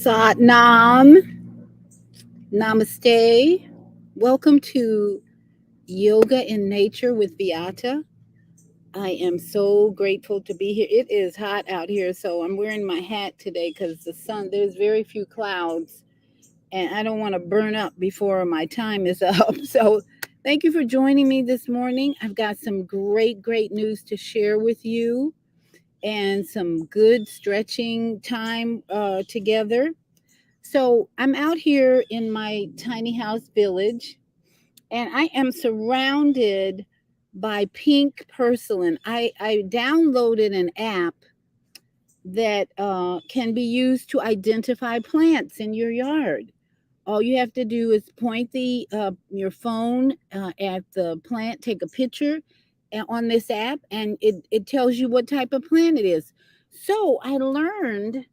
Sat Nam, Namaste. Welcome to Yoga in Nature with Viata. I am so grateful to be here. It is hot out here, so I'm wearing my hat today because the sun, there's very few clouds, and I don't want to burn up before my time is up. So, thank you for joining me this morning. I've got some great news to share with you and some good stretching time together. So I'm out here in my tiny house village and I am surrounded by pink porcelain. I downloaded an app that can be used to identify plants in your yard. All you have to do is point your phone at the plant, take a picture on this app, and it tells you what type of plant it is. So I learned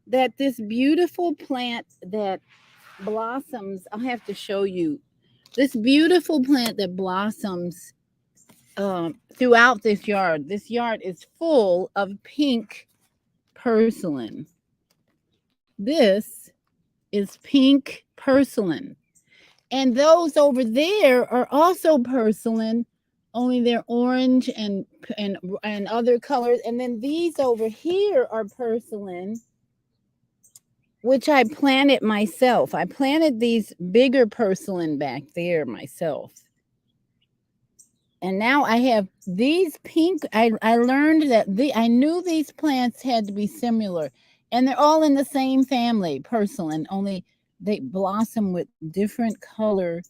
that this beautiful plant that blossoms. I'll have to show you this beautiful plant that blossoms throughout this yard. This yard is full of pink porcelain. This is pink porcelain. And those over there are also porcelain, only they're orange and other colors. And then these over here are porcelain, which I planted myself. I planted these bigger porcelain back there myself. And now I have these pink. I learned that I knew these plants had to be similar. And they're all in the same family, porcelain, only they blossom with different color.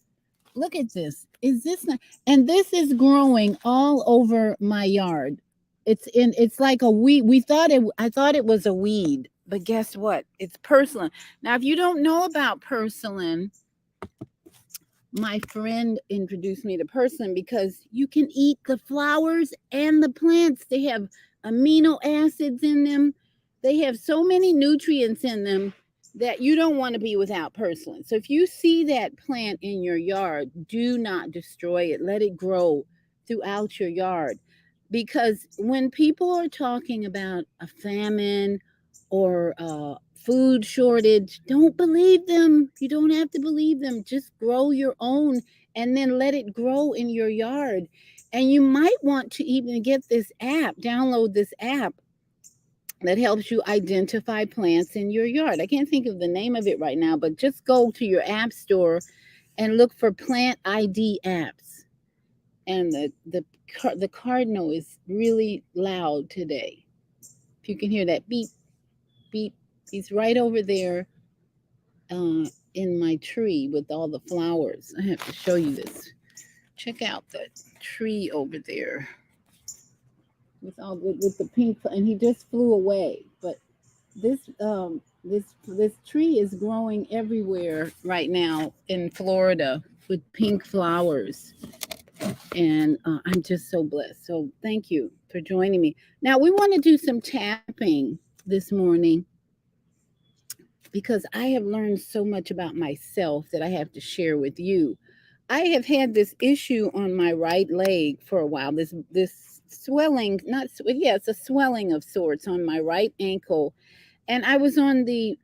Look at this. Is this not? And this is growing all over my yard. It's like a weed. I thought it was a weed, but guess what? It's porcelain. Now, if you don't know about porcelain, my friend introduced me to porcelain because you can eat the flowers and the plants. They have amino acids in them. They have so many nutrients in them that you don't want to be without porcelain. So if you see that plant in your yard, do not destroy it. Let it grow throughout your yard. Because when people are talking about a famine or food shortage, don't believe them. You don't have to believe them. Just grow your own and then let it grow in your yard. And you might want to even get this app, download this app that helps you identify plants in your yard. I can't think of the name of it right now, but just go to your app store and look for plant ID apps. And the cardinal is really loud today. If you can hear that beep, beep, he's right over there in my tree with all the flowers. I have to show you this. Check out the tree over there with the pink, and he just flew away. But this tree is growing everywhere right now in Florida with pink flowers, and I'm just so blessed. So thank you for joining me. Now we want to do some tapping this morning because I have learned so much about myself that I have to share with you. I have had this issue on my right leg for a while. This swelling, not yeah, it's a swelling of sorts on my right ankle. And I was on the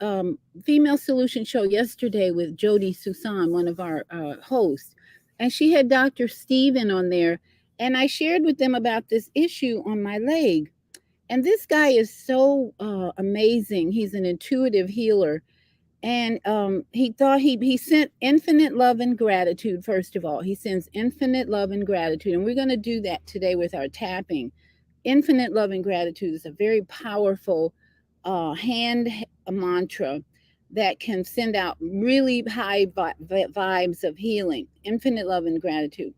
Female Solution show yesterday with Jody Susan, one of our hosts, and she had Dr. Steven on there, and I shared with them about this issue on my leg. And this guy is so amazing. He's an intuitive healer. And he sent infinite love and gratitude. First of all, he sends infinite love and gratitude. And we're going to do that today with our tapping. Infinite love and gratitude is a very powerful hand mantra that can send out really high vibes of healing. Infinite love and gratitude.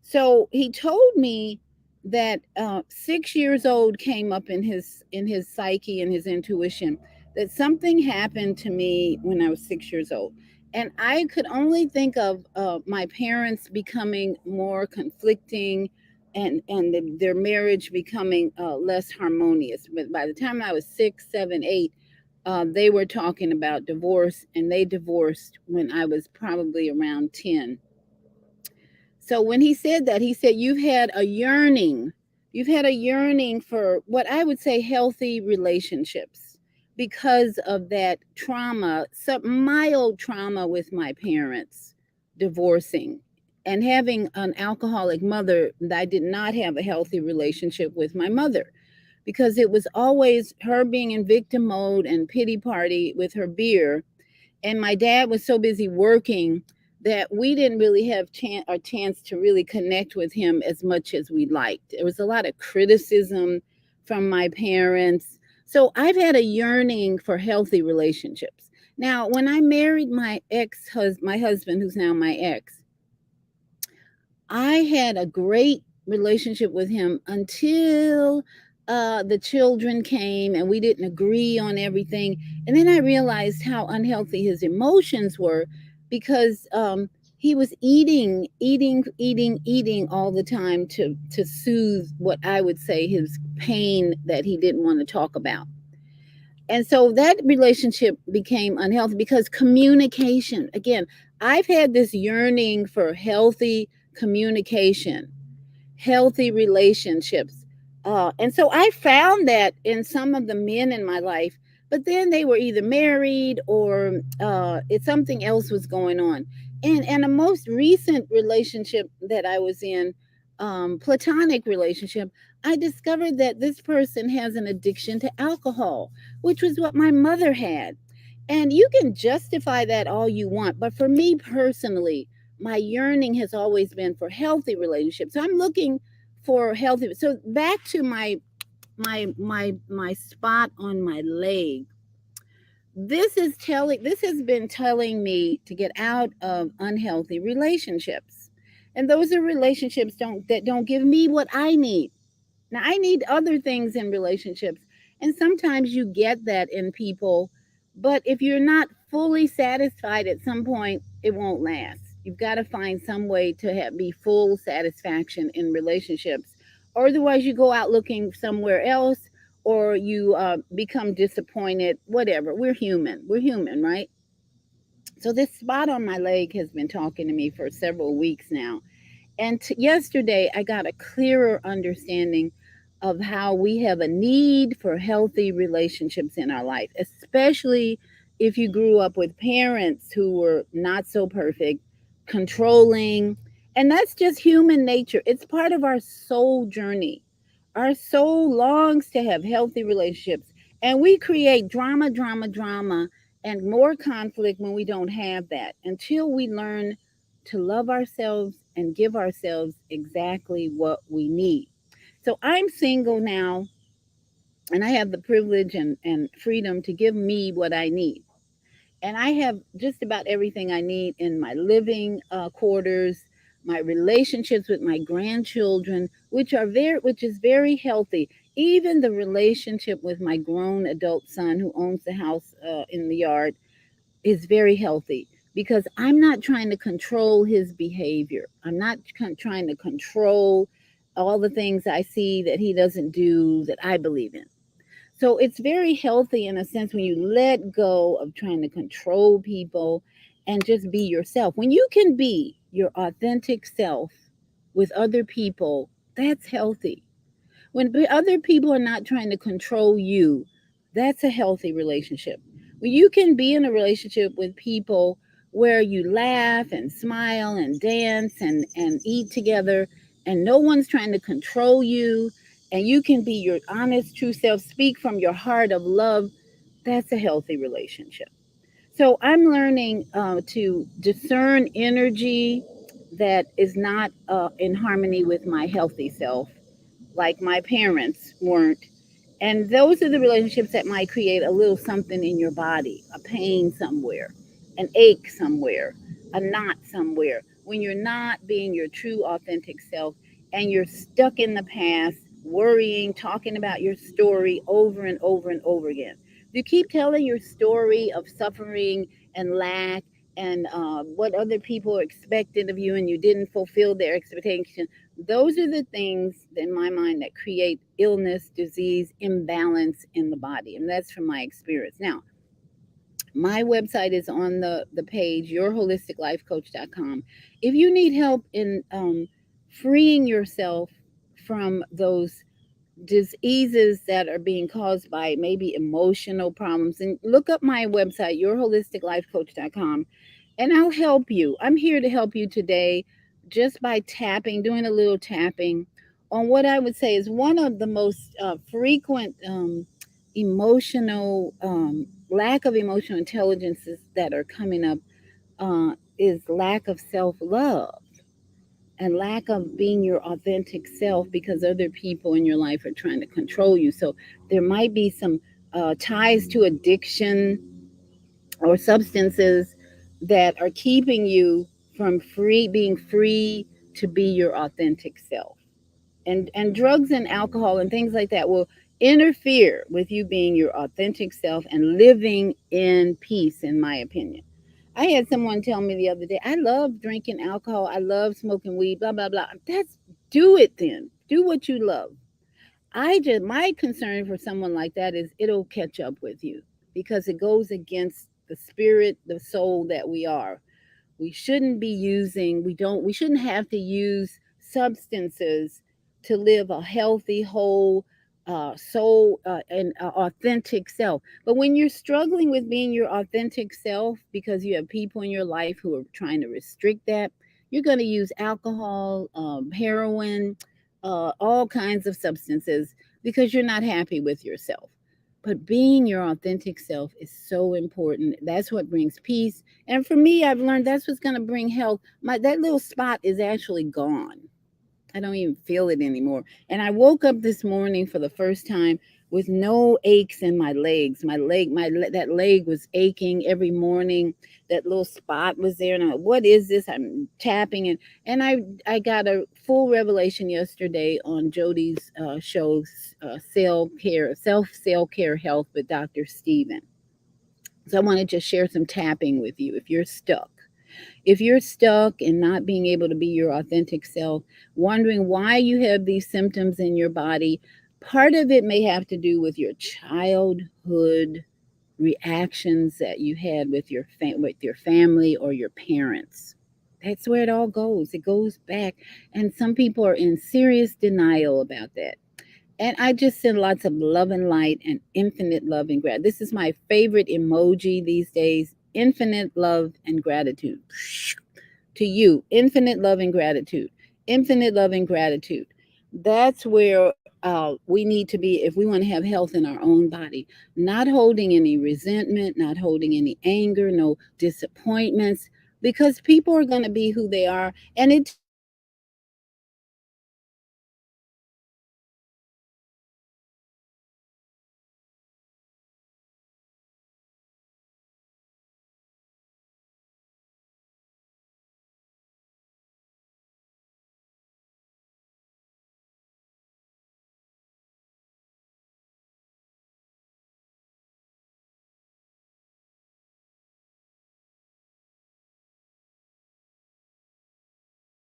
So he told me that 6 years old came up in his psyche and his intuition that something happened to me when I was 6 years old. And I could only think of my parents becoming more conflicting and their marriage becoming less harmonious. But by the time I was 6, 7, 8, they were talking about divorce, and they divorced when I was probably around 10. So when he said that, he said, you've had a yearning for what I would say healthy relationships, because of that trauma, some mild trauma with my parents divorcing and having an alcoholic mother. I did not have a healthy relationship with my mother because it was always her being in victim mode and pity party with her beer, and my dad was so busy working that we didn't really have a chance to really connect with him as much as we liked. There was a lot of criticism from my parents. So I've had a yearning for healthy relationships. Now, when I married my husband, who's now my ex, I had a great relationship with him until the children came and we didn't agree on everything. And then I realized how unhealthy his emotions were because he was eating all the time to soothe what I would say his pain that he didn't want to talk about. And so that relationship became unhealthy because communication, again, I've had this yearning for healthy communication, healthy relationships. And so I found that in some of the men in my life, but then they were either married or something else was going on. And a most recent relationship that I was in, platonic relationship, I discovered that this person has an addiction to alcohol, which was what my mother had. And you can justify that all you want, but for me personally, my yearning has always been for healthy relationships. So I'm looking for healthy. So back to my spot on my leg. This has been telling me to get out of unhealthy relationships. And those are relationships that don't give me what I need. Now, I need other things in relationships, and sometimes you get that in people, but if you're not fully satisfied at some point, it won't last. You've got to find some way to be full satisfaction in relationships, or otherwise, you go out looking somewhere else, or you become disappointed, whatever. We're human, right? So, this spot on my leg has been talking to me for several weeks now, and yesterday, I got a clearer understanding of how we have a need for healthy relationships in our life, especially if you grew up with parents who were not so perfect, controlling. And that's just human nature. It's part of our soul journey. Our soul longs to have healthy relationships, and we create drama, drama, drama, and more conflict when we don't have that until we learn to love ourselves and give ourselves exactly what we need. So I'm single now, and I have the privilege and freedom to give me what I need. And I have just about everything I need in my living quarters, my relationships with my grandchildren, which is very healthy. Even the relationship with my grown adult son who owns the house in the yard is very healthy because I'm not trying to control his behavior. I'm not trying to control all the things I see that he doesn't do that I believe in. So it's very healthy in a sense when you let go of trying to control people and just be yourself. When you can be your authentic self with other people, that's healthy. When other people are not trying to control you, that's a healthy relationship. When you can be in a relationship with people where you laugh and smile and dance and eat together, and no one's trying to control you, and you can be your honest, true self, speak from your heart of love, that's a healthy relationship. So I'm learning to discern energy that is not in harmony with my healthy self, like my parents weren't. And those are the relationships that might create a little something in your body, a pain somewhere, an ache somewhere, a knot somewhere. When you're not being your true, authentic self and you're stuck in the past, worrying, talking about your story over and over and over again. You keep telling your story of suffering and lack and what other people expected of you and you didn't fulfill their expectations. Those are the things in my mind that create illness, disease, imbalance in the body. And that's from my experience. Now, my website is on the page, yourholisticlifecoach.com. If you need help in freeing yourself from those diseases that are being caused by maybe emotional problems. And look up my website, yourholisticlifecoach.com, and I'll help you. I'm here to help you today just by tapping, doing a little tapping on what I would say is one of the most frequent emotional, lack of emotional intelligences that are coming up is lack of self love and lack of being your authentic self because other people in your life are trying to control you. So there might be some ties to addiction or substances that are keeping you from being free to be your authentic self. And drugs and alcohol and things like that will interfere with you being your authentic self and living in peace, in my opinion. I had someone tell me the other day, I love drinking alcohol, I love smoking weed, blah blah blah. That's Do it then. Do what you love. My concern for someone like that is it'll catch up with you because it goes against the spirit, the soul that we are. We shouldn't be using, we shouldn't have to use substances to live a healthy, whole, soul, and authentic self. But when you're struggling with being your authentic self because you have people in your life who are trying to restrict that, you're going to use alcohol, heroin, all kinds of substances because you're not happy with yourself. But being your authentic self is so important. That's what brings peace. And for me, I've learned that's what's going to bring health. That little spot is actually gone. I don't even feel it anymore. And I woke up this morning for the first time with no aches in my legs. That leg was aching every morning. That little spot was there, and I'm like, "What is this?" I'm tapping, and I got a full revelation yesterday on Jody's show, Self Care Health with Dr. Steven. So I want to just share some tapping with you if you're stuck and not being able to be your authentic self, wondering why you have these symptoms in your body, part of it may have to do with your childhood reactions that you had with with your family or your parents. That's where it all goes. It goes back, and some people are in serious denial about that. And I just send lots of love and light and infinite love and gratitude. This is my favorite emoji these days, infinite love and gratitude. To you, infinite love and gratitude. Infinite love and gratitude. That's where we need to be if we want to have health in our own body. Not holding any resentment, not holding any anger, no disappointments, because people are going to be who they are. And it takes time to heal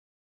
from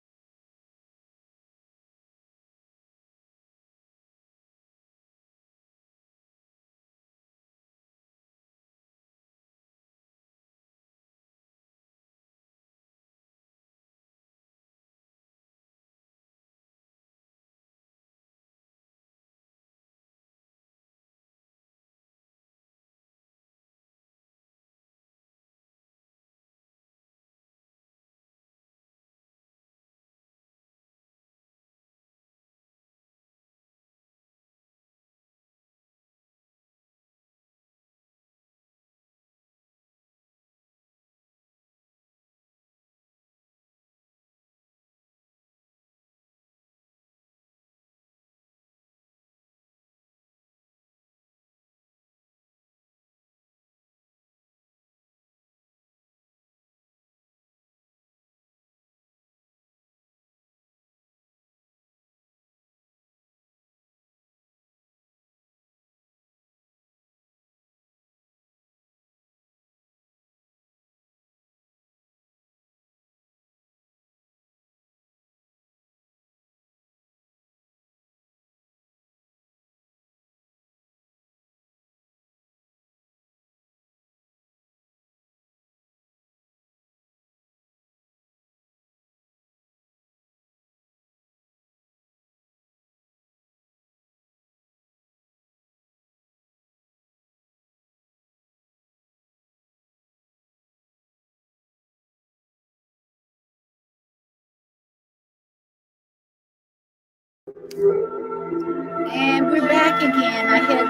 And we're back again. I had to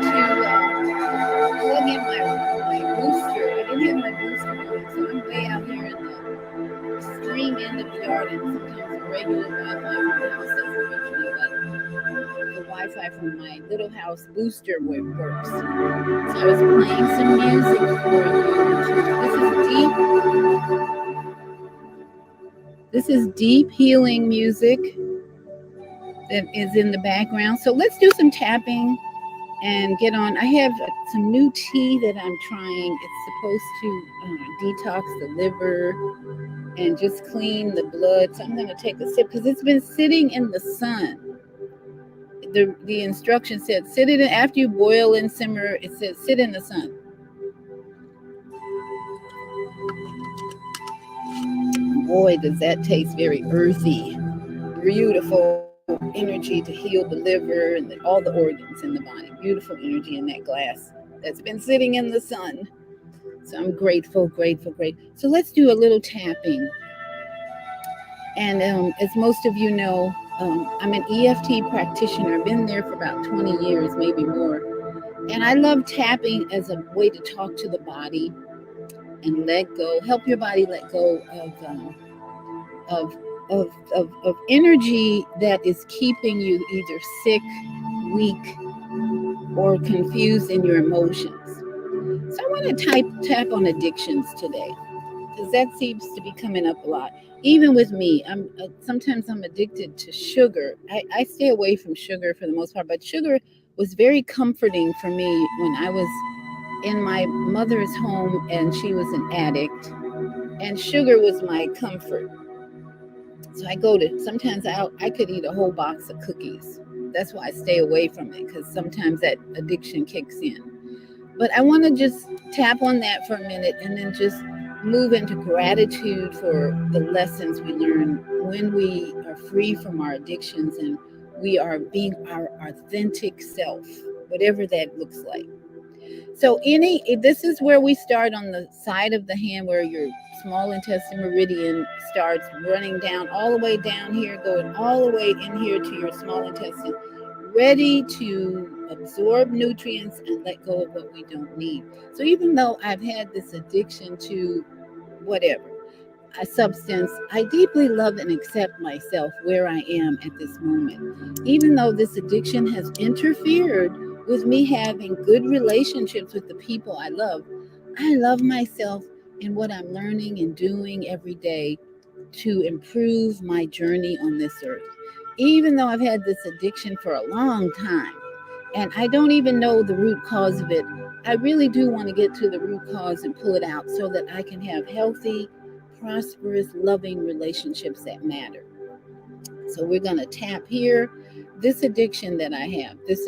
plug in my booster. I didn't have my booster on, so I'm way out here in the extreme end of the yard, and sometimes the regular Wi-Fi from the house doesn't reach me, but the Wi-Fi from my little house booster works. So I was playing some music for you. This is deep healing music that is in the background. So let's do some tapping and get on. I have some new tea that I'm trying. It's supposed to detox the liver and just clean the blood. So I'm going to take a sip because it's been sitting in the sun. The instruction said sit it in, after you boil and simmer. It says sit in the sun. Boy, does that taste very earthy. Beautiful energy to heal the liver and all the organs in the body. Beautiful energy in that glass that's been sitting in the sun. So I'm grateful, grateful, grateful. So let's do a little tapping. And as most of you know, I'm an EFT practitioner. I've been there for about 20 years, maybe more. And I love tapping as a way to talk to the body and let go, help your body let go of energy that is keeping you either sick, weak, or confused in your emotions. So I want to tap on addictions today because that seems to be coming up a lot. Even with me, sometimes I'm addicted to sugar. I stay away from sugar for the most part, but sugar was very comforting for me when I was in my mother's home and she was an addict, and sugar was my comfort. So sometimes I could eat a whole box of cookies. That's why I stay away from it, because sometimes that addiction kicks in. But I want to just tap on that for a minute and then just move into gratitude for the lessons we learn when we are free from our addictions and we are being our authentic self, whatever that looks like. So this is where we start on the side of the hand where your small intestine meridian starts running down all the way down here, going all the way in here to your small intestine, ready to absorb nutrients and let go of what we don't need. So even though I've had this addiction to whatever, a substance, I deeply love and accept myself where I am at this moment. Even though this addiction has interfered with me having good relationships with the people I love myself and what I'm learning and doing every day to improve my journey on this earth. Even though I've had this addiction for a long time and I don't even know the root cause of it, I really do want to get to the root cause and pull it out so that I can have healthy, prosperous, loving relationships that matter. So we're going to tap here. This addiction that I have, this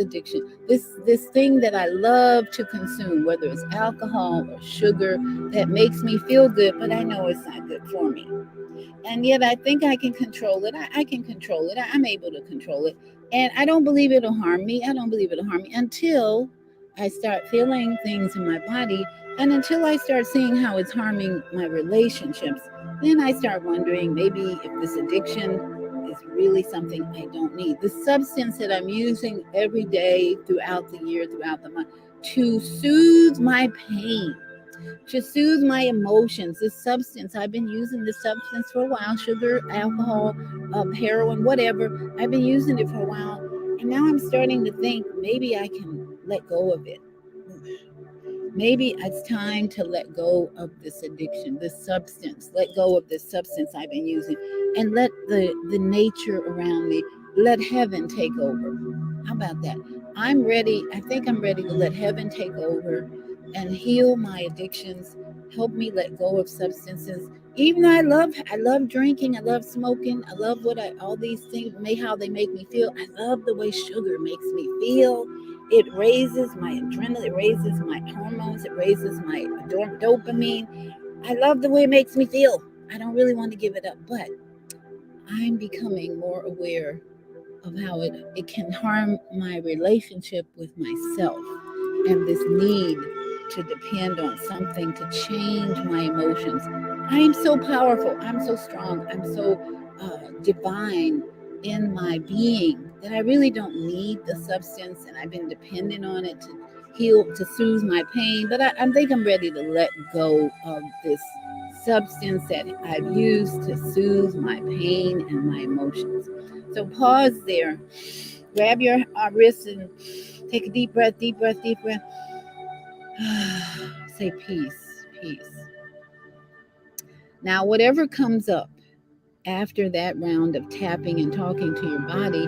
thing that I love to consume, whether it's alcohol or sugar, that makes me feel good, but I know it's not good for me. And yet I think I can control it. I can control it. I'm able to control it. And I don't believe it'll harm me. I don't believe it'll harm me until I start feeling things in my body and until I start seeing how it's harming my relationships. Then I start wondering maybe if this addiction is really something I don't need. The substance that I'm using every day, throughout the year, throughout the month, to soothe my pain, to soothe my emotions. This substance, I've been using this substance for a while, sugar, alcohol, heroin, whatever. I've been using it for a while. And now I'm starting to think maybe I can let go of it. Maybe it's time to let go of this addiction, this substance, let go of this substance I've been using, and let the nature around me, let heaven take over. How about that? I'm ready. I think I'm ready to let heaven take over and heal my addictions, help me let go of substances. Even though I love drinking, I love smoking, I love all these things, how they make me feel. I love the way sugar makes me feel. It raises my adrenaline, it raises my hormones, it raises my dopamine. I love the way it makes me feel. I don't really want to give it up, but I'm becoming more aware of how it can harm my relationship with myself and this need to depend on something to change my emotions. I am so powerful. I'm so strong. I'm so divine in my being that I really don't need the substance, and I've been dependent on it to heal, to soothe my pain. But I think I'm ready to let go of this substance that I've used to soothe my pain and my emotions. So pause there, grab your wrist and take a deep breath, deep breath, deep breath. Say peace, peace. Now, whatever comes up after that round of tapping and talking to your body,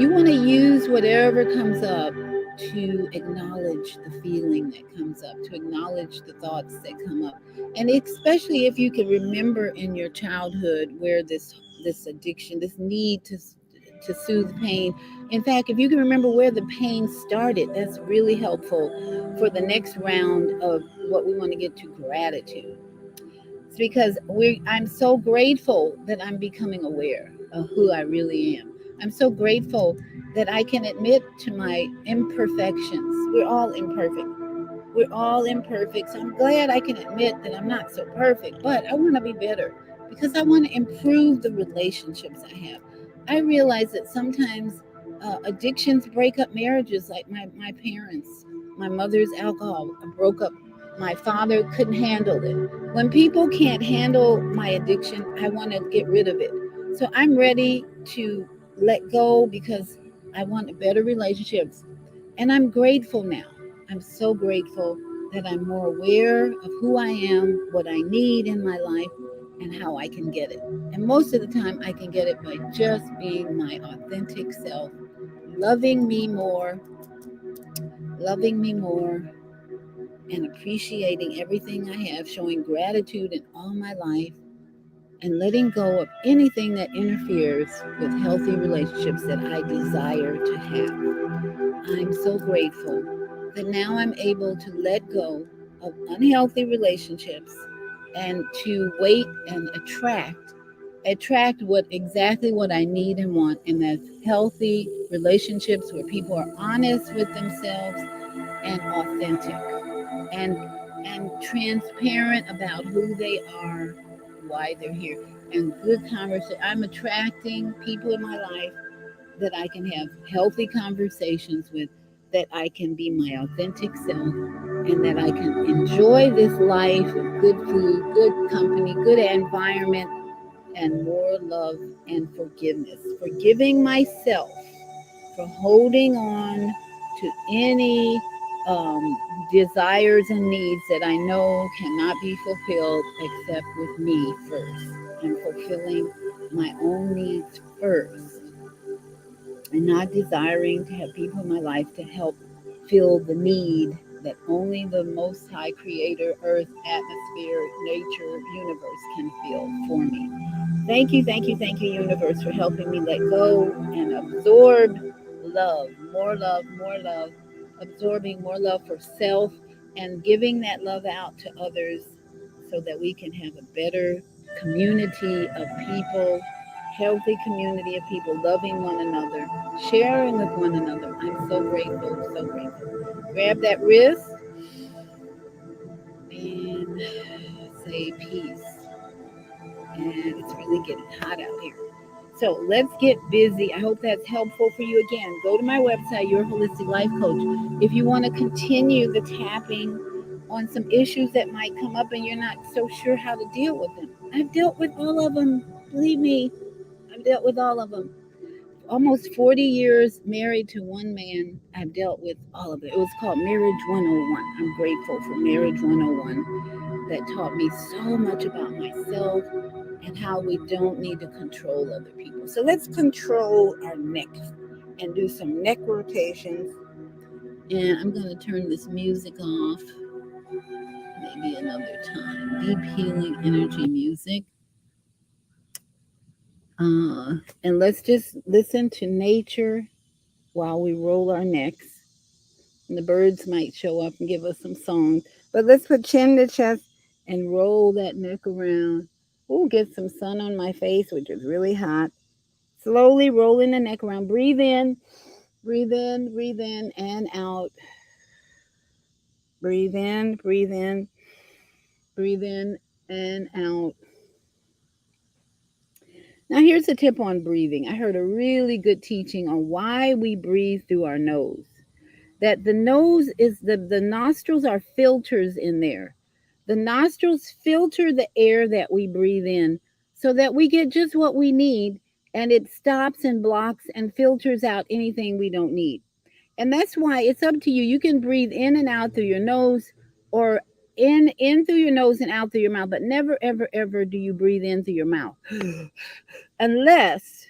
you want to use whatever comes up to acknowledge the feeling that comes up, to acknowledge the thoughts that come up. And especially if you can remember in your childhood where this addiction, this need to soothe pain. In fact, if you can remember where the pain started, that's really helpful for the next round of what we want to get to, gratitude. It's because I'm so grateful that I'm becoming aware of who I really am. I'm so grateful that I can admit to my imperfections. We're all imperfect. We're all imperfect. So I'm glad I can admit that I'm not so perfect, but I want to be better because I want to improve the relationships I have. I realize that sometimes addictions break up marriages, like my parents. My mother's alcohol broke up. My father couldn't handle it. When people can't handle my addiction, I want to get rid of it. So I'm ready to let go because I want better relationships. And I'm grateful now. I'm so grateful that I'm more aware of who I am, what I need in my life, and how I can get it. And most of the time, I can get it by just being my authentic self, loving me more, loving me more, and appreciating everything I have, showing gratitude in all my life, and letting go of anything that interferes with healthy relationships that I desire to have. I'm so grateful that now I'm able to let go of unhealthy relationships and to wait and attract what I need and want, and that's healthy relationships where people are honest with themselves and authentic and transparent about who they are, why they're here, and good conversation. I'm attracting people in my life that I can have healthy conversations with, that I can be my authentic self, and that I can enjoy this life of good food, good company, good environment, and more love and forgiveness. Forgiving myself for holding on to any um, desires and needs that I know cannot be fulfilled except with me first, and fulfilling my own needs first, and not desiring to have people in my life to help fill the need that only the Most High Creator, Earth, atmosphere, nature, universe can fill for me. Thank you, universe, for helping me let go and absorb love, more love, more love, absorbing more love for self and giving that love out to others so that we can have a better community of people, healthy community of people loving one another, sharing with one another. I'm so grateful, so grateful. Grab that wrist and say peace. And it's really getting hot out here. So let's get busy. I hope that's helpful for you. Again, go to my website, Your Holistic Life Coach. If you want to continue the tapping on some issues that might come up and you're not so sure how to deal with them, I've dealt with all of them. Believe me, I've dealt with all of them. Almost 40 years married to one man, I've dealt with all of it. It was called Marriage 101. I'm grateful for Marriage 101 that taught me so much about myself and how we don't need to control other people. So let's control our neck and do some neck rotations. And I'm going to turn this music off maybe another time. Deep healing energy music. And let's just listen to nature while we roll our necks. And the birds might show up and give us some songs. But let's put chin to chest and roll that neck around. We'll get some sun on my face, which is really hot. Slowly rolling the neck around. Breathe in, breathe in, breathe in, and out. Breathe in, breathe in, breathe in, and out. Now, here's a tip on breathing. I heard a really good teaching on why we breathe through our nose. That the nose is the nostrils are filters in there. The nostrils filter the air that we breathe in so that we get just what we need, and it stops and blocks and filters out anything we don't need. And that's why it's up to you. You can breathe in and out through your nose, or in through your nose and out through your mouth, but never ever ever do you breathe in through your mouth unless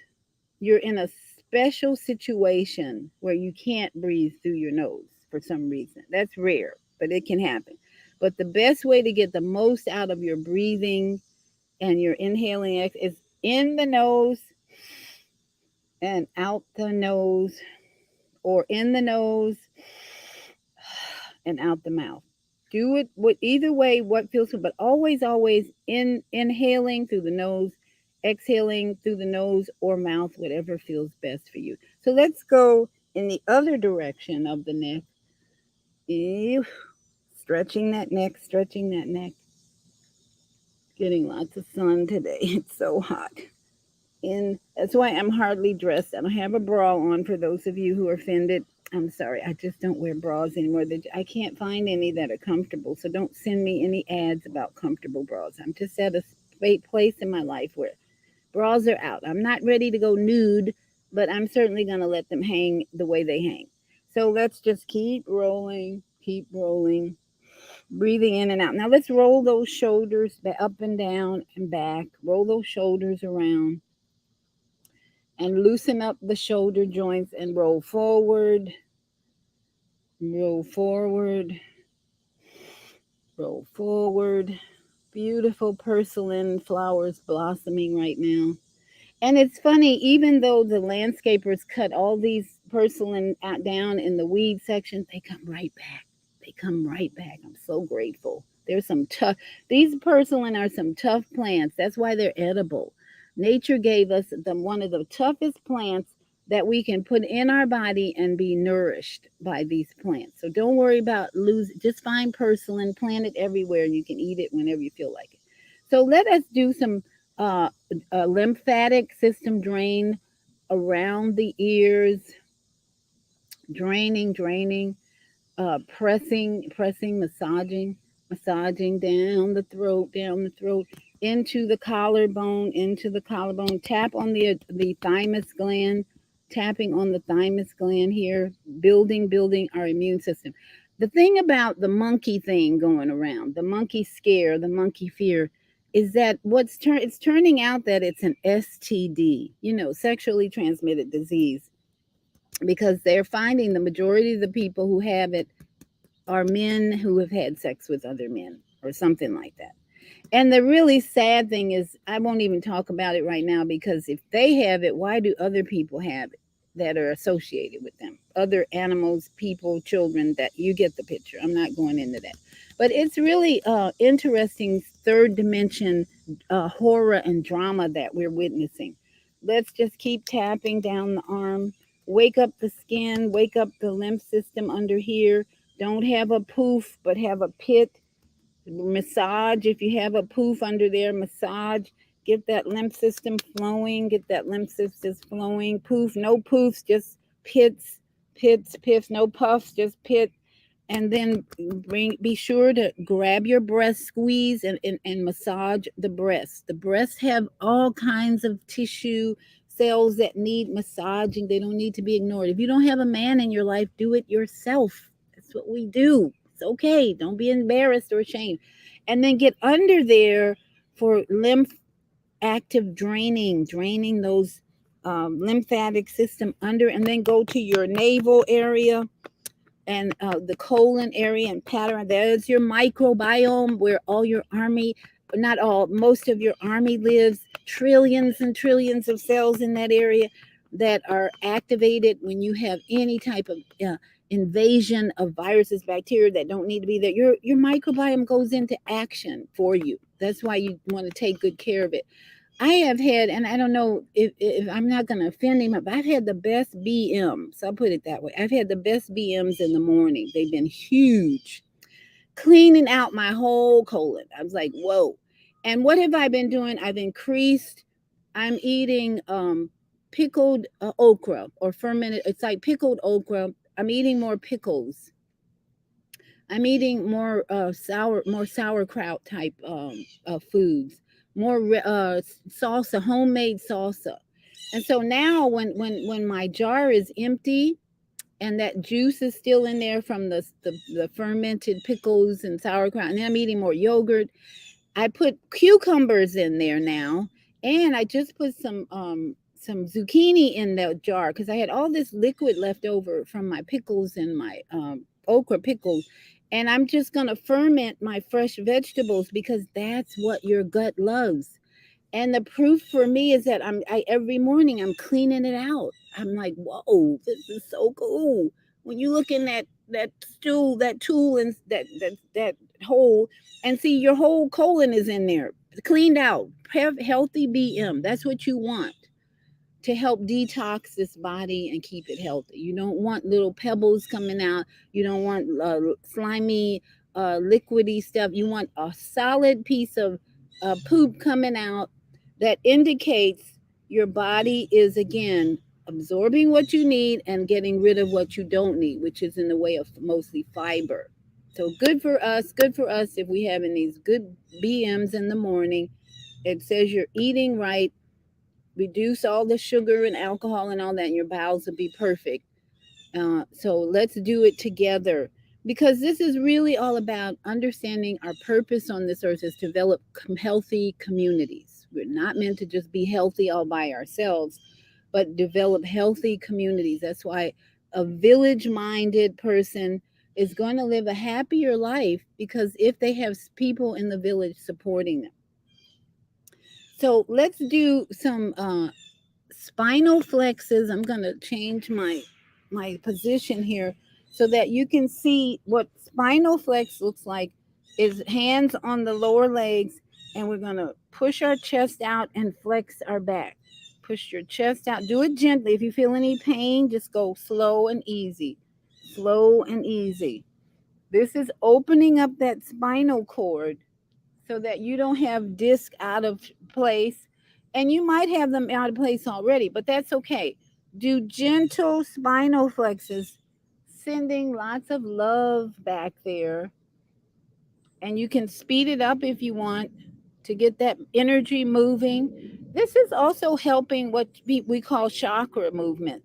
you're in a special situation where you can't breathe through your nose for some reason. That's rare, but it can happen. But the best way to get the most out of your breathing and your inhaling is in the nose and out the nose, or in the nose and out the mouth. Do it with either way, what feels good, but always, always inhaling through the nose, exhaling through the nose or mouth, whatever feels best for you. So let's go in the other direction of the neck. Ew. Stretching that neck, stretching that neck. Getting lots of sun today. It's so hot. And that's why I'm hardly dressed. I don't have a bra on for those of you who are offended. I'm sorry, I just don't wear bras anymore. I can't find any that are comfortable, so don't send me any ads about comfortable bras. I'm just at a place in my life where bras are out. I'm not ready to go nude, but I'm certainly going to let them hang the way they hang. So let's just keep rolling, breathing in and out. Now let's roll those shoulders up and down and back. Roll those shoulders around and loosen up the shoulder joints and roll forward, roll forward. Beautiful porcelain flowers blossoming right now. And it's funny, even though the landscapers cut all these porcelain out down in the weed section, they come right back. They come right back. I'm so grateful. There's some tough, these porcelain are some tough plants. That's why they're edible. Nature gave us one of the toughest plants that we can put in our body and be nourished by these plants. So don't worry about losing, just find porcelain, plant it everywhere, and you can eat it whenever you feel like it. So let us do some uh, a lymphatic system drain around the ears, draining, pressing, massaging down the throat, into the collarbone. Tap on the thymus gland, tapping on the thymus gland here, building our immune system. The thing about the monkey thing going around, the monkey scare, the monkey fear, is that it's turning out that it's an STD, sexually transmitted disease, because they're finding the majority of the people who have it are men who have had sex with other men or something like that. And the really sad thing is, I won't even talk about it right now, because if they have it, why do other people have it that are associated with them? Other animals, people, children, that you get the picture. I'm not going into that. But it's really interesting third dimension horror and drama that we're witnessing. Let's just keep tapping down the arm, wake up the skin, wake up the lymph system under here. Don't have a poof, but have a pit. Massage, if you have a poof under there, massage. Get that lymph system flowing. Get that lymph system flowing. Poof, no poofs, just pits, no puffs, just pit. And then be sure to grab your breast, squeeze and massage the breasts. The breasts have all kinds of tissue cells that need massaging. They don't need to be ignored. If you don't have a man in your life, do it yourself. That's what we do. It's okay. Don't be embarrassed or ashamed. And then get under there for lymph active draining those lymphatic system under, and then go to your navel area and the colon area and pattern. There's your microbiome, where all your army, not all, most of your army lives. Trillions and trillions of cells in that area that are activated when you have any type of invasion of viruses, bacteria that don't need to be there. Your microbiome goes into action for you. That's why you want to take good care of it. I have had, and I don't know if I'm not going to offend him, but I've had the best BMs. I'll put it that way. I've had the best BMs in the morning. They've been huge, cleaning out my whole colon. I was like, whoa. And what have I been doing? I've increased I'm eating pickled okra or fermented. It's like pickled okra. I'm eating more pickles. I'm eating more sauerkraut type foods, more salsa, homemade salsa. And so now, when my jar is empty and that juice is still in there from the fermented pickles and sauerkraut, and then I'm eating more yogurt. I put cucumbers in there now, and I just put some zucchini in the jar because I had all this liquid left over from my pickles and my okra pickles, and I'm just gonna ferment my fresh vegetables because that's what your gut loves. And the proof for me is that every morning I'm cleaning it out. I'm like, whoa, this is so cool. When you look in that stool, that tool, and that hole, and see your whole colon is in there, cleaned out, have healthy BM. That's what you want to help detox this body and keep it healthy. You don't want little pebbles coming out. You don't want slimy, liquidy stuff. You want a solid piece of poop coming out that indicates your body is again absorbing what you need and getting rid of what you don't need, which is in the way of mostly fiber. So good for us. Good for us if we having these good BMs in the morning. It says you're eating right, reduce all the sugar and alcohol and all that, and your bowels will be perfect. So let's do it together because this is really all about understanding our purpose on this earth is to develop healthy communities. We're not meant to just be healthy all by ourselves, but develop healthy communities. That's why a village minded person is going to live a happier life because if they have people in the village supporting them. So let's do some spinal flexes. I'm going to change my position here so that you can see what spinal flex looks like. Is hands on the lower legs, and we're going to push our chest out and flex our back. Push your chest out. Do it gently. If you feel any pain, just go slow and easy. Slow and easy. This is opening up that spinal cord so that you don't have disc out of place. And you might have them out of place already, but that's okay. Do gentle spinal flexes, sending lots of love back there. And you can speed it up if you want to get that energy moving. This is also helping what we call chakra movement.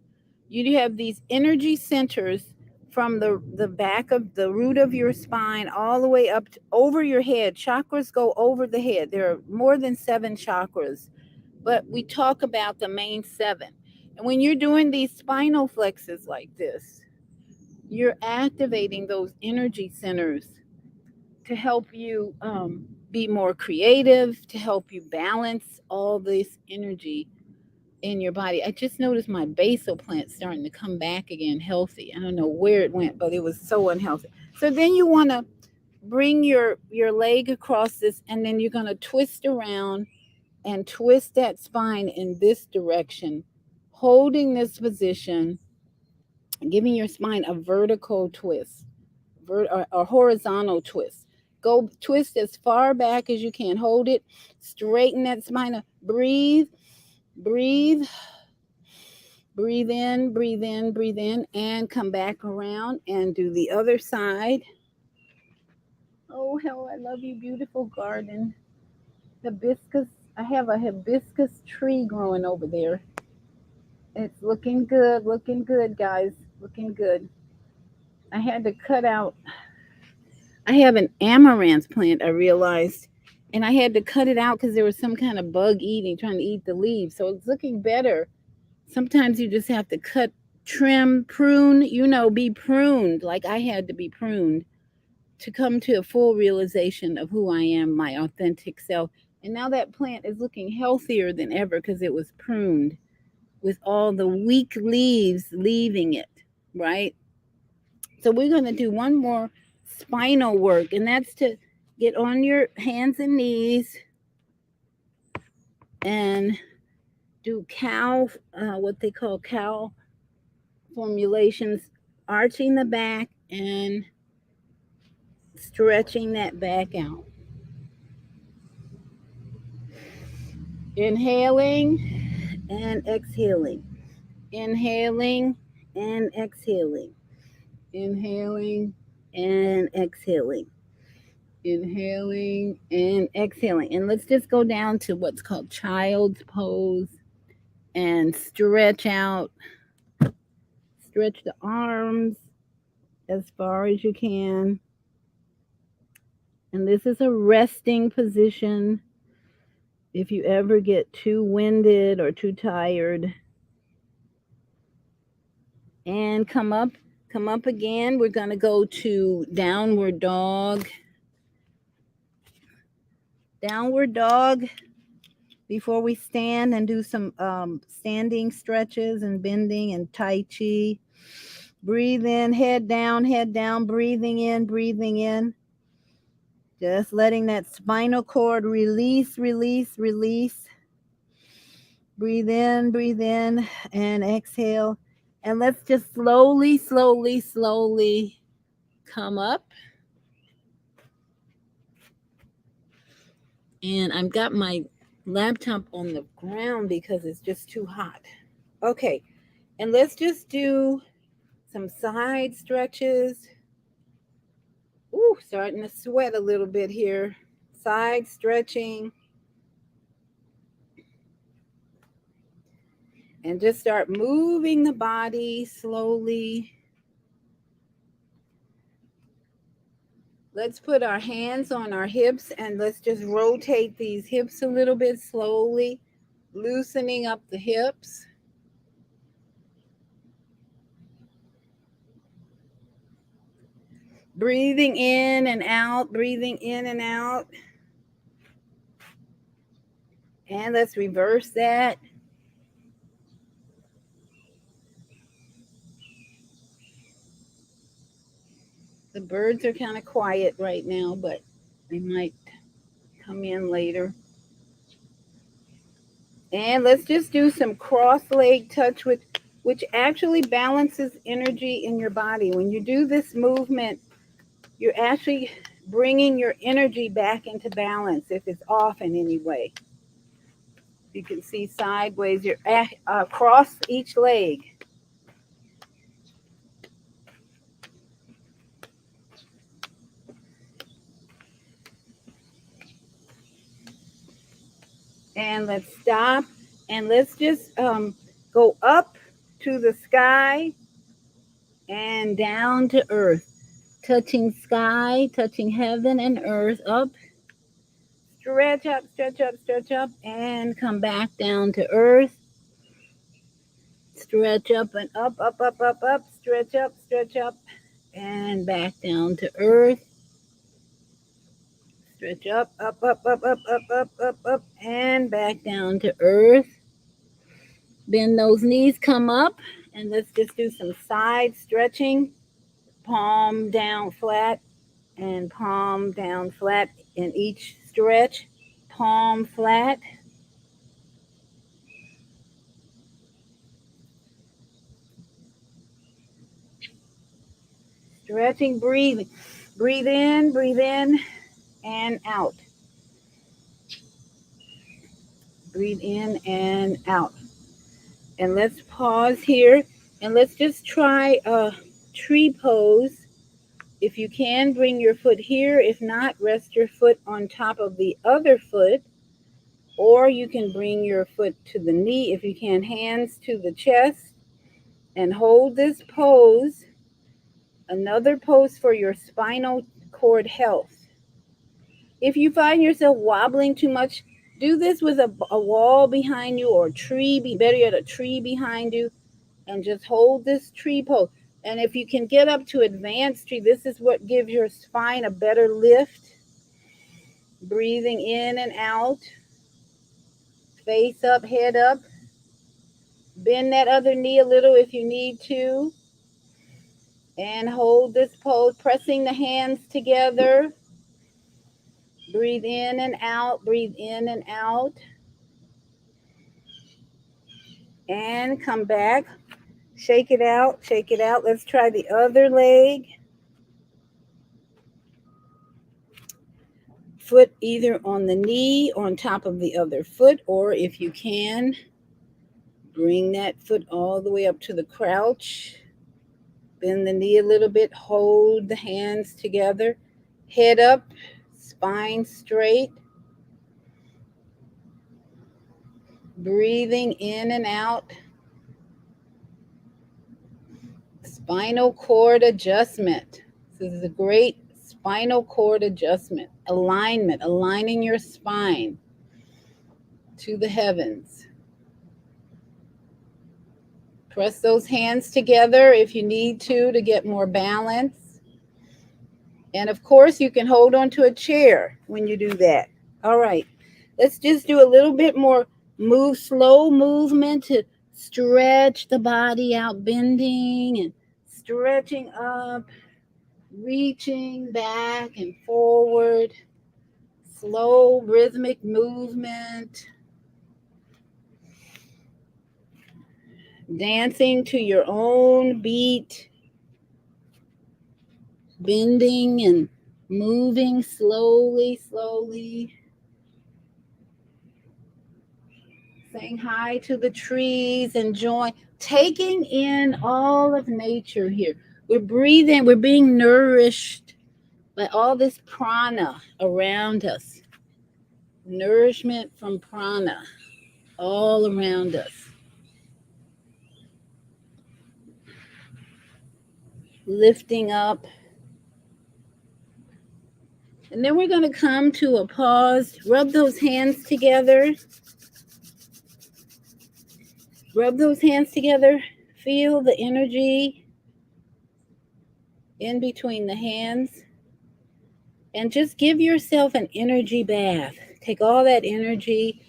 You have these energy centers from the back of the root of your spine all the way up to, over your head. Chakras go over the head. There are more than 7 chakras, but we talk about the main 7. And when you're doing these spinal flexes like this, you're activating those energy centers to help you be more creative, to help you balance all this energy in your body. I just noticed my basil plant starting to come back again healthy. I don't know where it went, but it was so unhealthy. So then you want to bring your leg across this, and then you're going to twist around and twist that spine in this direction, holding this position, giving your spine a vertical twist, or a horizontal twist. Go twist as far back as you can. Hold it, straighten that spine. Breathe, breathe, breathe in, breathe in, breathe in, and come back around and do the other side. Oh, hell, I love you, beautiful garden. Hibiscus. I have a hibiscus tree growing over there. It's looking good, guys. Looking good. I had to cut out, I have an amaranth plant, I realized, and I had to cut it out because there was some kind of bug eating, trying to eat the leaves. So it's looking better. Sometimes you just have to cut, trim, prune, be pruned like I had to be pruned to come to a full realization of who I am, my authentic self. And now that plant is looking healthier than ever because it was pruned with all the weak leaves leaving it, right? So we're going to do one more spinal work, and that's to get on your hands and knees and do what they call cow formulations, arching the back and stretching that back out. Inhaling and exhaling. Inhaling and exhaling. Inhaling and exhaling. Inhaling and exhaling. And let's just go down to what's called child's pose and stretch out. Stretch the arms as far as you can. And this is a resting position. If you ever get too winded or too tired, and come up again. We're going to go to downward dog. Downward dog before we stand and do some standing stretches and bending and tai chi. Breathe in, head down, breathing in, breathing in. Just letting that spinal cord release, release, release. Breathe in, and exhale. And let's just slowly, slowly, slowly come up. And I've got my laptop on the ground because it's just too hot. Okay, and let's just do some side stretches. Ooh, starting to sweat a little bit here. Side stretching. And just start moving the body slowly. Let's put our hands on our hips and let's just rotate these hips a little bit slowly, loosening up the hips. Breathing in and out, breathing in and out. And let's reverse that. The birds are kind of quiet right now, but they might come in later. And let's just do some cross leg touch, which actually balances energy in your body. When you do this movement, you're actually bringing your energy back into balance if it's off in any way. You can see sideways, you're across each leg. And let's stop and let's just go up to the sky and down to earth. Touching sky, touching heaven and earth, up. Stretch up, stretch up, stretch up, and come back down to earth. Stretch up and up, up, up, up, up. Stretch up, and back down to earth. Stretch up, up, up, up, up, up, up, up, up, and back down to earth. Bend those knees, come up, and let's just do some side stretching. Palm down flat and palm down flat in each stretch. Palm flat. Stretching, breathing. Breathe in, and out. Breathe in and out. And let's pause here and let's just try a tree pose. If you can, bring your foot here. If not, rest your foot on top of the other foot. Or you can bring your foot to the knee. If you can, hands to the chest. And hold this pose. Another pose for your spinal cord health. If you find yourself wobbling too much, do this with a wall behind you or a tree, better yet, a tree behind you, and just hold this tree pose. And if you can get up to advanced tree, this is what gives your spine a better lift. Breathing in and out. Face up, head up. Bend that other knee a little if you need to. And hold this pose, pressing the hands together. Breathe in and out, breathe in and out. And come back. Shake it out, shake it out. Let's try the other leg. foot either on the knee or on top of the other foot, or if you can, bring that foot all the way up to the crouch. Bend the knee a little bit, hold the hands together, head up, spine straight. Breathing in and out. Spinal cord adjustment. This is a great spinal cord adjustment. Alignment, aligning your spine to the heavens. Press those hands together if you need to get more balance. And of course, you can hold onto a chair when you do that. All right, let's just do a little bit more slow movement to stretch the body out, bending and stretching up, reaching back and forward. Slow rhythmic movement. Dancing to your own beat. Bending and moving slowly, slowly. Saying hi to the trees, enjoying, taking in all of nature here. We're breathing, we're being nourished by all this prana around us. Nourishment from prana all around us. Lifting up. And then we're going to come to a pause. Rub those hands together. Rub those hands together. Feel the energy in between the hands. And just give yourself an energy bath. Take all that energy,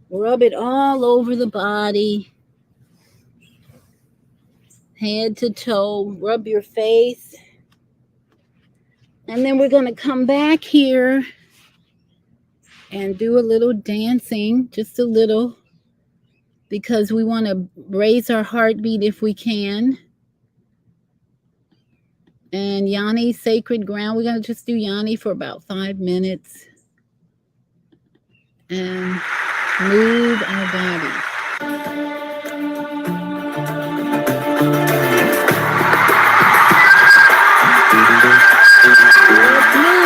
rub it all over the body, head to toe, rub your face. And then we're going to come back here and do a little dancing, just a little, because we want to raise our heartbeat if we can. And Yanni, sacred ground, we're going to just do Yanni for about 5 minutes and move our body. Let's move.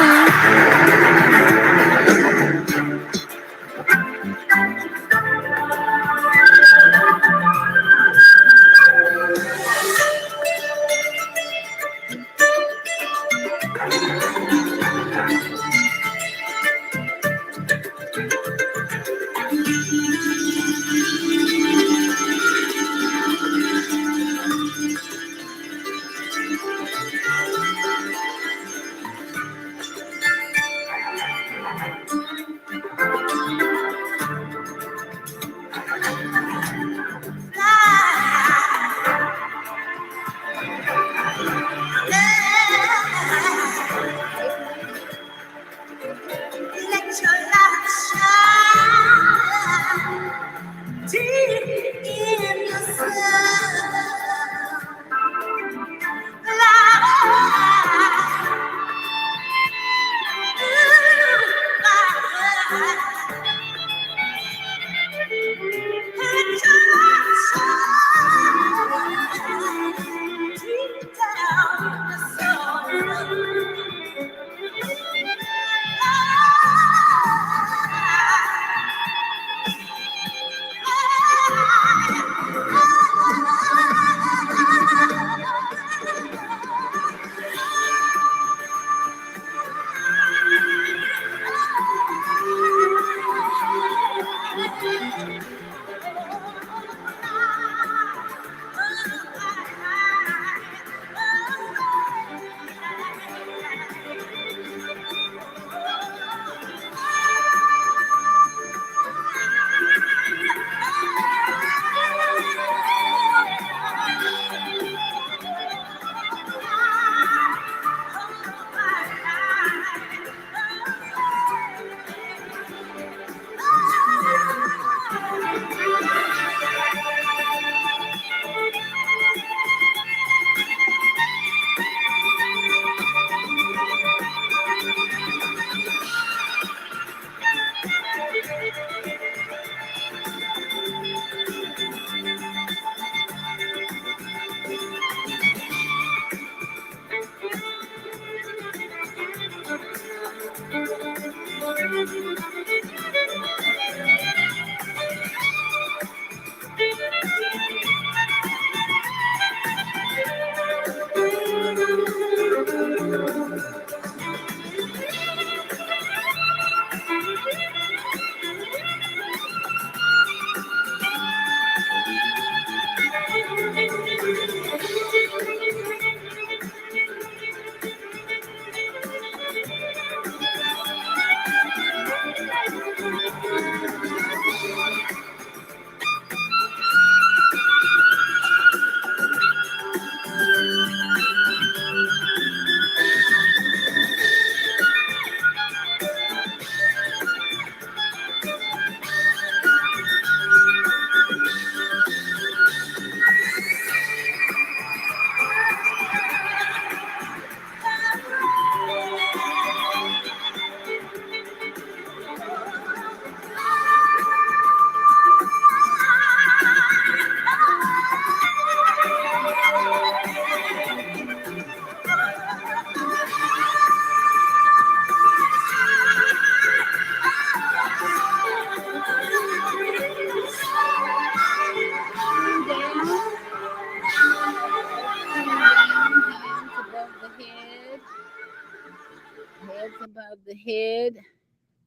above the head.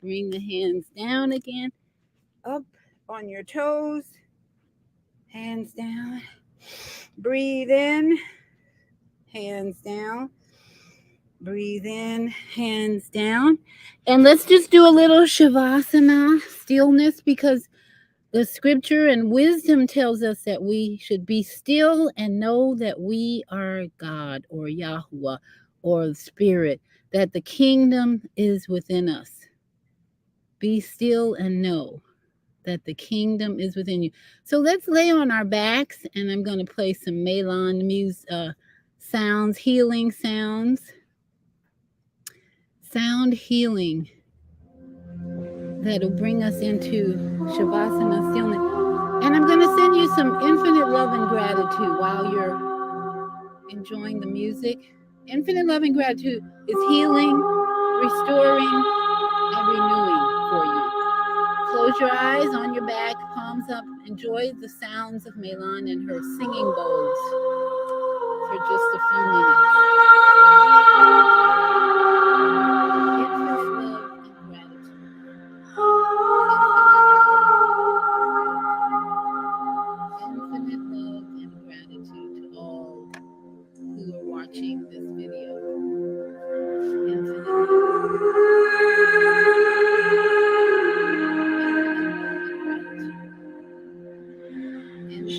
Bring the hands down again. Up on your toes. Hands down. Breathe in. Hands down. Breathe in. Hands down. And let's just do a little Shavasana, stillness, because the scripture and wisdom tells us that we should be still and know that we are God or Yahuwah or the Spirit, that the kingdom is within us. Be still and know that the kingdom is within you. So let's lay on our backs, and I'm going to play some Melan music, sounds, healing sounds, sound healing that'll bring us into Shavasana stillness. And I'm going to send you some infinite love and gratitude while you're enjoying the music. Infinite love and gratitude is healing, restoring, and renewing for you. Close your eyes on your back, palms up. Enjoy the sounds of Melan and her singing bowls for just a few minutes. Infinite love and gratitude. Infinite love and gratitude to all who are watching this video. Infinite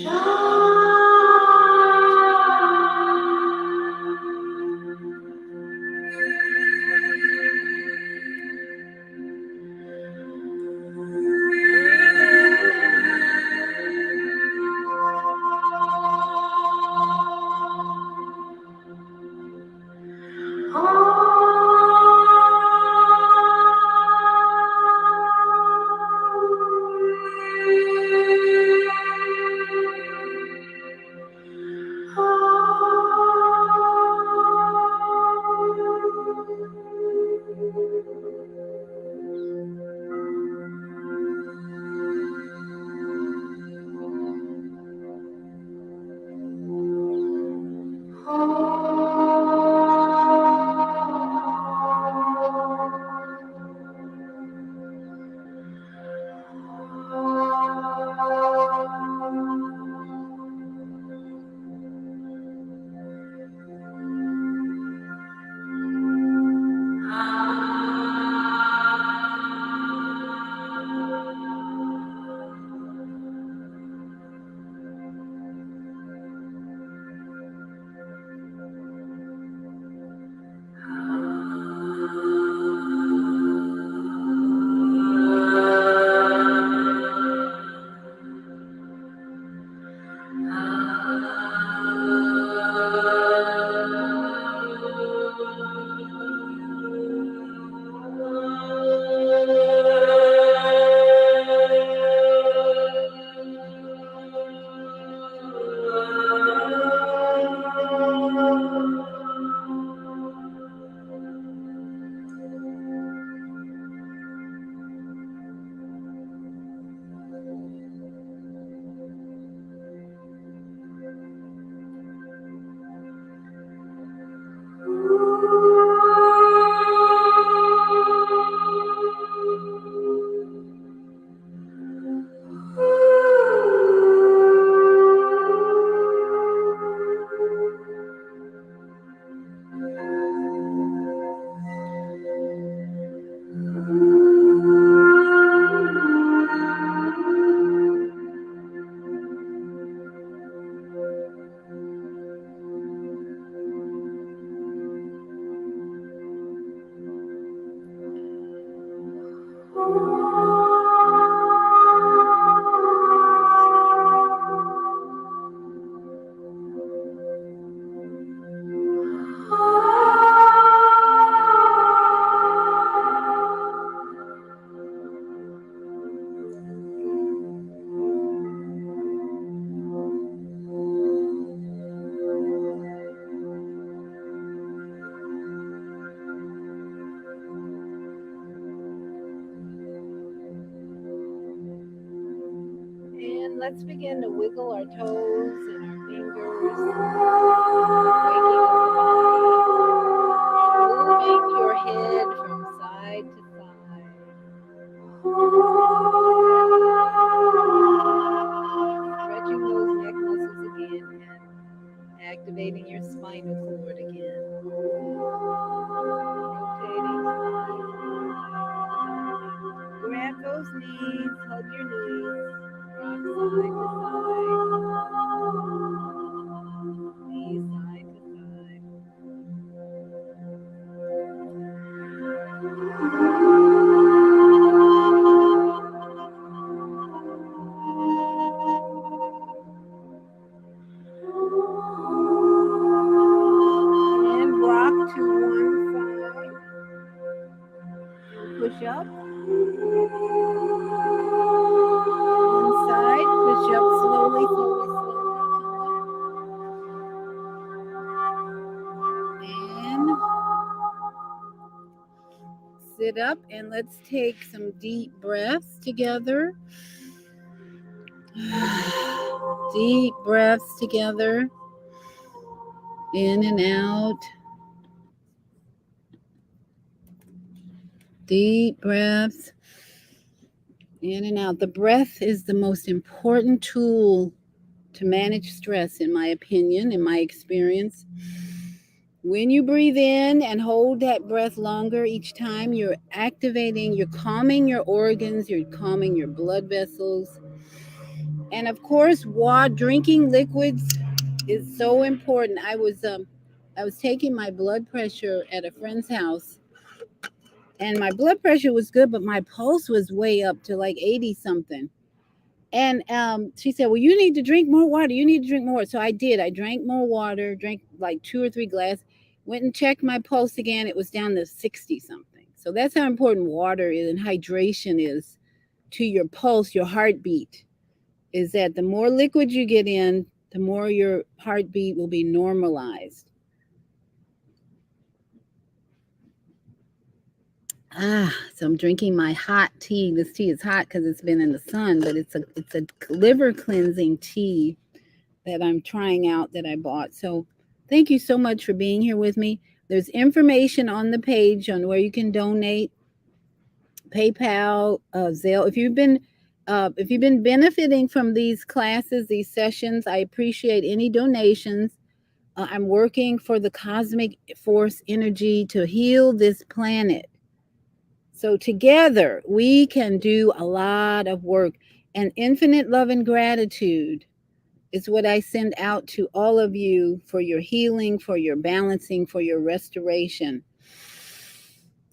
love. Let's begin to wiggle our toes and our fingers, waking up the body, moving your head from And rock to one side. Push up. One side. Push up slowly, slowly, slowly. And sit up, and let's take some deep breaths together. Deep breaths together. In and out. Deep breaths. In and out. The breath is the most important tool to manage stress, in my opinion, in my experience. When you breathe in and hold that breath longer each time, you're activating, you're calming your organs, you're calming your blood vessels. And of course, drinking liquids is so important. I was taking my blood pressure at a friend's house, and my blood pressure was good, but my pulse was way up to like 80 something. And she said, well, you need to drink more water. You need to drink more. So I did. I drank more water, drank like 2 or 3 glasses, went and checked my pulse again. It was down to 60 something. So that's how important water is and hydration is to your pulse, your heartbeat, is that the more liquid you get in, the more your heartbeat will be normalized. So I'm drinking my hot tea. This tea is hot because it's been in the sun, but it's a liver cleansing tea that I'm trying out that I bought. So thank you so much for being here with me. There's information on the page on where you can donate, PayPal, Zelle. If you've been benefiting from these classes, these sessions, I appreciate any donations. I'm working for the cosmic force energy to heal this planet. So together we can do a lot of work, and infinite love and gratitude is what I send out to all of you for your healing, for your balancing, for your restoration.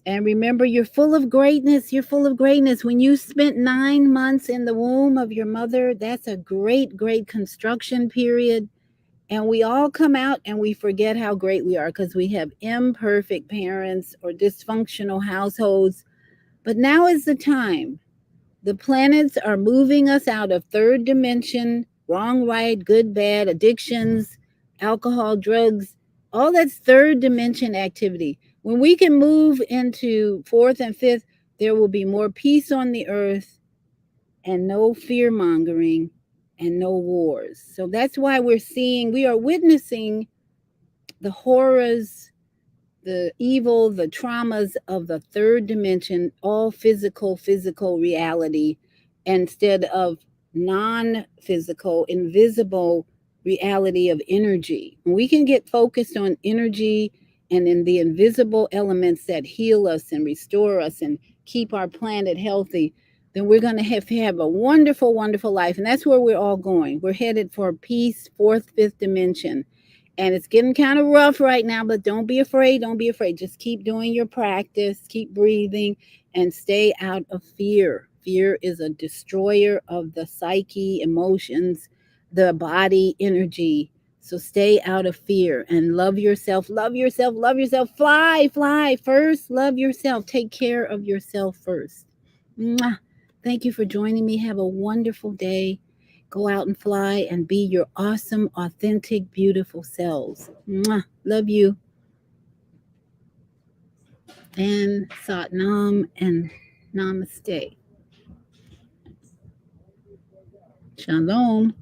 And remember, you're full of greatness. You're full of greatness. When you spent 9 months in the womb of your mother, that's a great, great construction period. And we all come out and we forget how great we are because we have imperfect parents or dysfunctional households. But now is the time. The planets are moving us out of third dimension, wrong, right, good, bad, addictions, alcohol, drugs, all that's third dimension activity. When we can move into fourth and fifth, there will be more peace on the earth and no fear mongering and no wars. So that's why we are witnessing the horrors, the evil, the traumas of the third dimension, all physical reality, instead of non-physical, invisible reality of energy. When we can get focused on energy and in the invisible elements that heal us and restore us and keep our planet healthy, then we're going to have a wonderful, wonderful life. And that's where we're all going. We're headed for peace, fourth, fifth dimension. And it's getting kind of rough right now, but don't be afraid. Don't be afraid. Just keep doing your practice, keep breathing, and stay out of fear. Fear is a destroyer of the psyche, emotions, the body, energy. So stay out of fear and love yourself, love yourself, love yourself. Fly, fly. First, love yourself. Take care of yourself first. Mwah. Thank you for joining me. Have a wonderful day. Go out and fly and be your awesome, authentic, beautiful selves. Mwah. Love you. And Sat Nam and Namaste. Shalom.